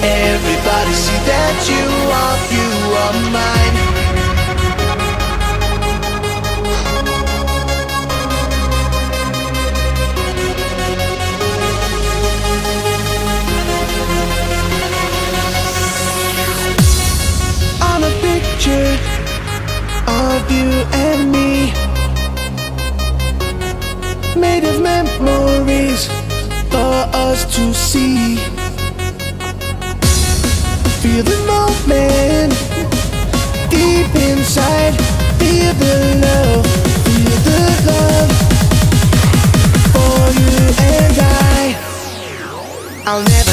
Everybody see that you are mine. On a picture of you and me, made of memories for us to see. Feel the moment deep inside. Feel the love, feel the love for you and I. I'll never